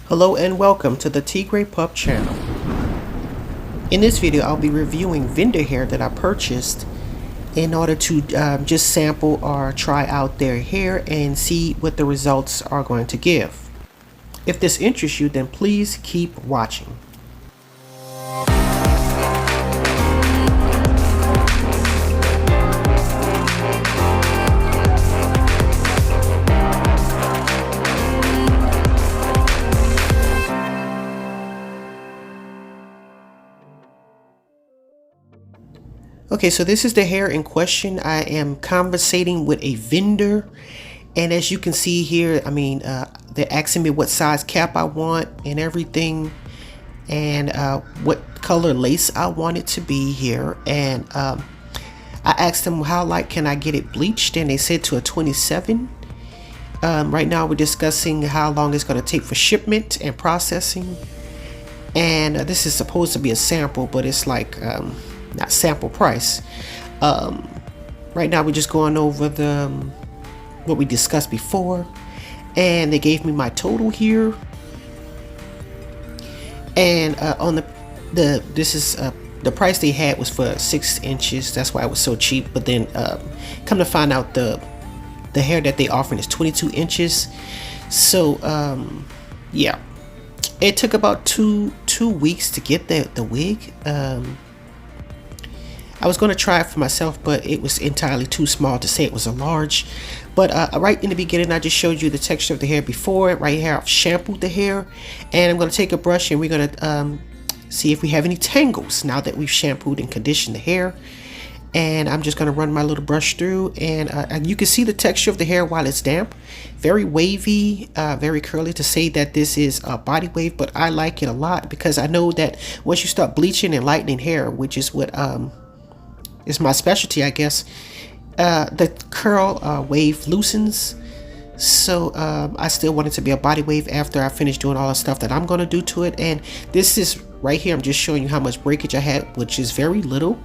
Hello and welcome to the Tigre.pup channel. In this video I'll be reviewing vendor hair that I purchased in order to just sample or try out their hair and see what the results are going to give. If this interests you, then please keep watching. Okay, so this is the hair in question. I am conversating with a vendor, and as you can see here, they're asking me what size cap I want and everything, and what color lace I want it to be here. And I asked them how can I get it bleached, and they said to a 27. Right now we're discussing how long it's going to take for shipment and processing, and this is supposed to be a sample, but it's like not sample price. Right now we're just going over the what we discussed before, and they gave me my total here, and on the price they had was for 6 inches. That's why it was so cheap. But then come to find out, the hair that they offering is 22 inches. So yeah, it took about two weeks to get the wig. I was going to try it for myself, but it was entirely too small to say it was a large. But right in the beginning, I just showed you the texture of the hair before. Right here, I've shampooed the hair, and I'm going to take a brush and we're going to see if we have any tangles now that we've shampooed and conditioned the hair. And I'm just going to run my little brush through, and you can see the texture of the hair while it's damp. Very wavy, very curly, to say that this is a body wave, but I like it a lot because I know that once you start bleaching and lightening hair, which is what is my specialty, I guess, the curl wave loosens. So I still want it to be a body wave after I finish doing all the stuff that I'm going to do to it. And this is right here, I'm just showing you how much breakage I had, which is very little.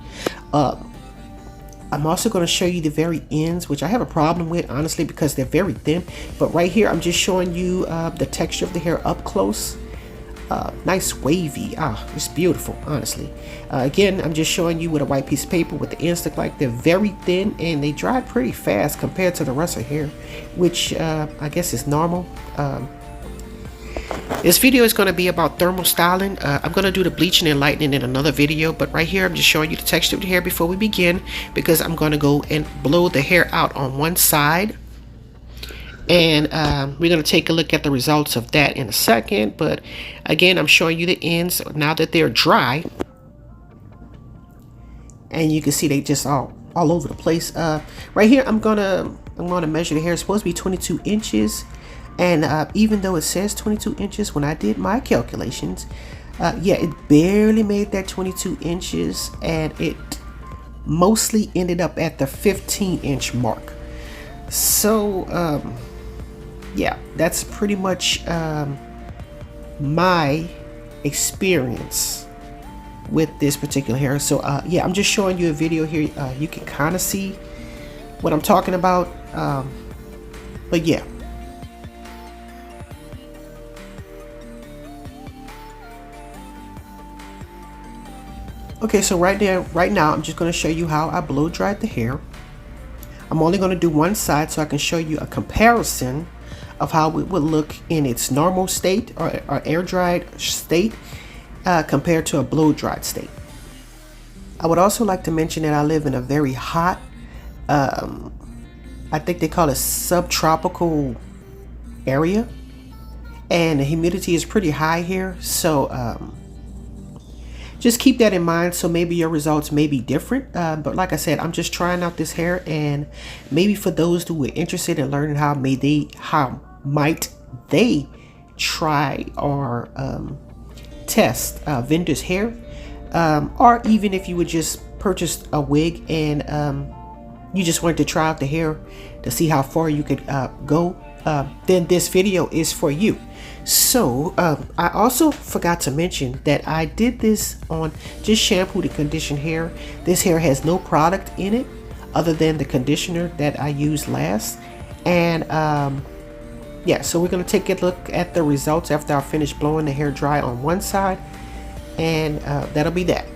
I'm also going to show you the very ends, which I have a problem with, honestly, because they're very thin. But right here, I'm just showing you the texture of the hair up close. Nice wavy. It's beautiful, honestly. Again, I'm just showing you with a white piece of paper what the ends look like. They're very thin and they dry pretty fast compared to the rest of hair, which I guess is normal. This video is going to be about thermal styling. I'm going to do the bleaching and lightening in another video, but right here I'm just showing you the texture of the hair before we begin, because I'm going to go and blow the hair out on one side. And we're going to take a look at the results of that in a second. But again, I'm showing you the ends now that they're dry. And you can see they just all over the place. Right here, I'm gonna measure the hair. It's supposed to be 22 inches. And even though it says 22 inches, when I did my calculations, yeah, it barely made that 22 inches. And it mostly ended up at the 15-inch mark. So yeah, that's pretty much my experience with this particular hair. So yeah, I'm just showing you a video here. You can kind of see what I'm talking about. But yeah. Okay, so right now, I'm just going to show you how I blow dried the hair. I'm only going to do one side so I can show you a comparison of how it would look in its normal state or air dried state compared to a blow dried state. I would also like to mention that I live in a very hot, I think they call it subtropical area, and the humidity is pretty high here. So just keep that in mind. So maybe your results may be different, but like I said, I'm just trying out this hair, and maybe for those who are interested in learning how might they try or test vendors hair, or even if you would just purchase a wig and you just wanted to try out the hair to see how far you could go, then this video is for you. So I also forgot to mention that I did this on just shampooed and conditioned hair. This hair has no product in it other than the conditioner that I used last, and Yeah, so we're going to take a look at the results after I finish blowing the hair dry on one side, and that'll be that.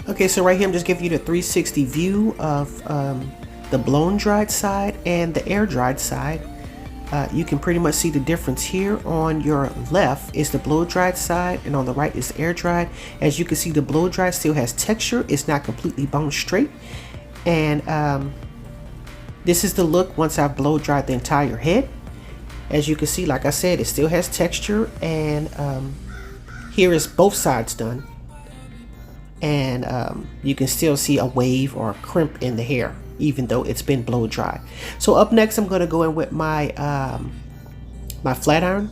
Okay, so right here I'm just giving you the 360 view of the blown dried side and the air dried side. You can pretty much see the difference here. On your left is the blow dried side, and on the right is air dried. As you can see, the blow dried still has texture. It's not completely bone straight. And this is the look once I've blow dried the entire head. As you can see, like I said, it still has texture, and here is both sides done. And you can still see a wave or a crimp in the hair, even though it's been blow dry. So up next, I'm going to go in with my my flat iron,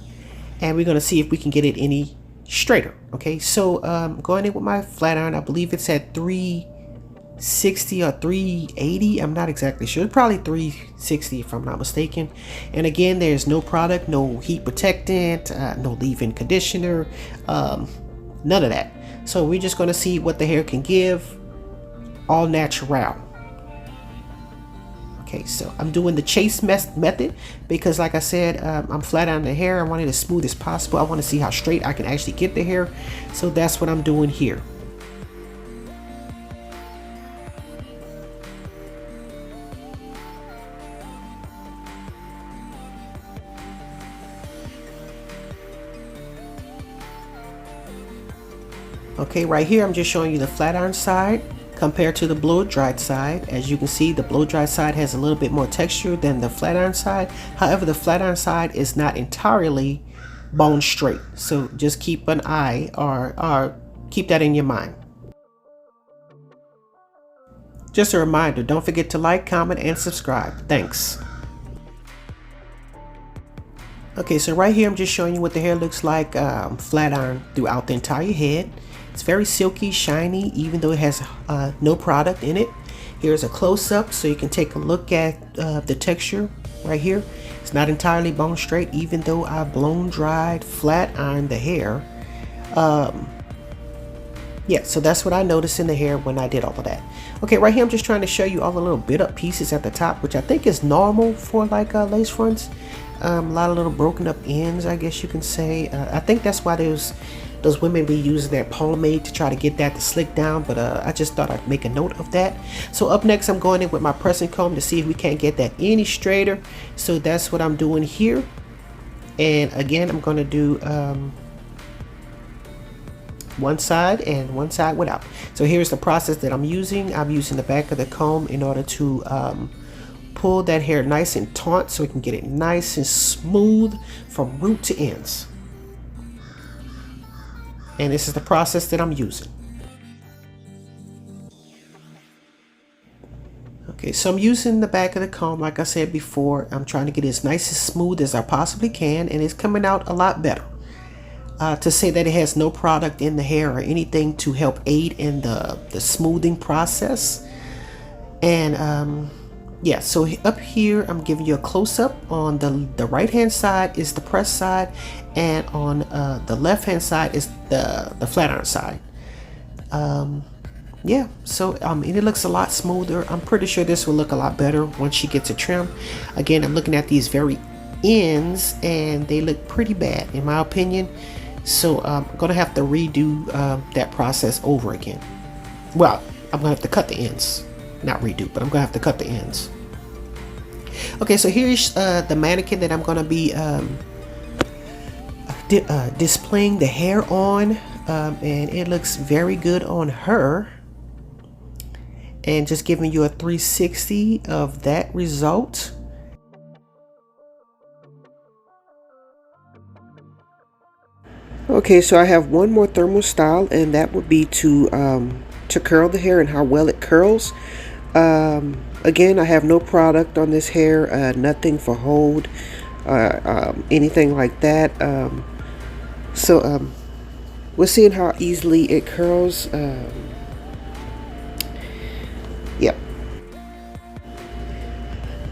and we're going to see if we can get it any straighter. Okay, so going in with my flat iron, I believe it's at 360 or 380. I'm not exactly sure. It's probably 360 if I'm not mistaken. And again, there's no product, no heat protectant, no leave-in conditioner, none of that. So we're just going to see what the hair can give, all natural. Okay, so I'm doing the chase method because, like I said, I'm flat ironing the hair. I want it as smooth as possible. I want to see how straight I can actually get the hair. So that's what I'm doing here. Okay, right here I'm just showing you the flat iron side compared to the blow dried side. As you can see, the blow dried side has a little bit more texture than the flat iron side. However, the flat iron side is not entirely bone straight. So just keep an eye or keep that in your mind. Just a reminder, don't forget to like, comment, and subscribe. Thanks. Okay, so right here I'm just showing you what the hair looks like flat iron throughout the entire head. It's very silky, shiny, even though it has no product in it. Here's a close-up so you can take a look at the texture right here. It's not entirely bone straight, even though I've blown dried, flat ironed the hair. Yeah, so that's what I noticed in the hair when I did all of that. Okay, right here I'm just trying to show you all the little bit up pieces at the top, which I think is normal for like lace fronts. A lot of little broken up ends, I guess you can say. I think that's why those women be using that pomade to try to get that to slick down, but I just thought I'd make a note of that. So up next I'm going in with my pressing comb to see if we can't get that any straighter. So that's what I'm doing here. And again, I'm going to do one side and one side without. So here's the process that I'm using. I'm using the back of the comb in order to pull that hair nice and taut so we can get it nice and smooth from root to ends. And this is the process that I'm using. Okay, so I'm using the back of the comb, like I said before. I'm trying to get it as nice and smooth as I possibly can, and it's coming out a lot better. To say that it has no product in the hair or anything to help aid in the smoothing process. And yeah, so up here I'm giving you a close-up. On the right hand side is the press side, and on the left hand side is the flat iron side. Yeah, so and it looks a lot smoother. I'm pretty sure this will look a lot better once she gets a trim. Again, I'm looking at these very ends and they look pretty bad in my opinion. So I'm gonna have to redo that process over again. Well, I'm gonna have to cut the ends. Not redo, but I'm gonna have to cut the ends. Okay, so here's the mannequin that I'm gonna be displaying the hair on, and it looks very good on her. And just giving you a 360 of that result. Okay, so I have one more thermal style, and that would be to curl the hair and how well it curls. Again, I have no product on this hair, nothing for hold, anything like that. We're seeing how easily it curls. Yep.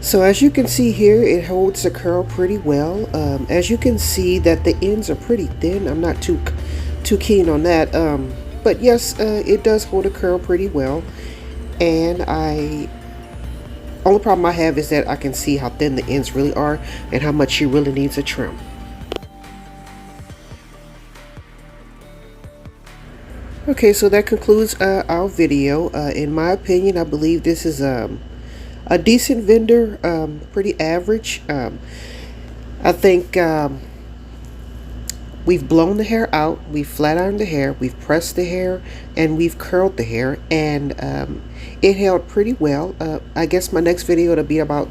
So as you can see here, it holds the curl pretty well. As you can see that the ends are pretty thin. I'm not too keen on that. But yes, it does hold a curl pretty well. And only problem I have is that I can see how thin the ends really are and how much she really needs a trim. Okay, so that concludes our video. In my opinion, I believe this is a decent vendor, pretty average. I think we've blown the hair out, we've flat ironed the hair, we've pressed the hair, and we've curled the hair, and it held pretty well. I guess my next video will be about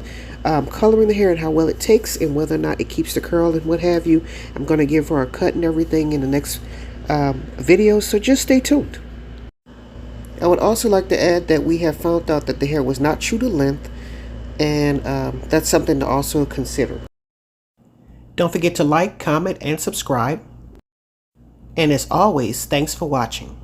coloring the hair and how well it takes and whether or not it keeps the curl and what have you. I'm going to give her a cut and everything in the next video, so just stay tuned. I would also like to add that we have found out that the hair was not true to length, and that's something to also consider. Don't forget to like, comment, and subscribe. And as always, thanks for watching.